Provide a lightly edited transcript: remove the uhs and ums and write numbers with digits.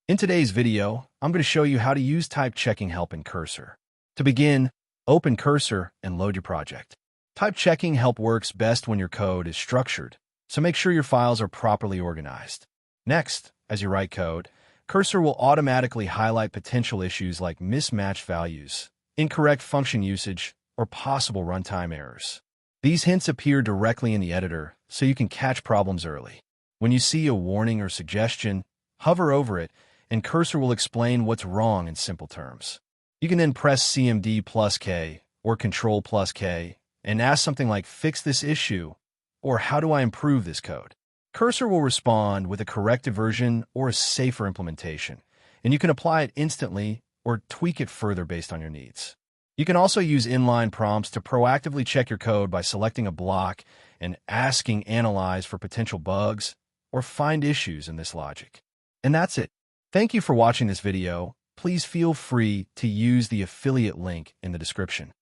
In today's video, I'm going to show you how to use type checking help in Cursor. To begin, open Cursor and load your project. Type checking help works best when your code is structured, so make sure your files are properly organized. Next, as you write code, Cursor will automatically highlight potential issues like mismatched values, incorrect function usage, or possible runtime errors. These hints appear directly in the editor, so you can catch problems early. When you see a warning or suggestion, hover over it, and Cursor will explain what's wrong in simple terms. You can then press CMD+K or Control+K and ask something like, "Fix this issue," or "How do I improve this code?" Cursor will respond with a corrected version or a safer implementation, and you can apply it instantly or tweak it further based on your needs. You can also use inline prompts to proactively check your code by selecting a block and asking Analyze for potential bugs or find issues in this logic. And that's it. Thank you for watching this video. Please feel free to use the affiliate link in the description.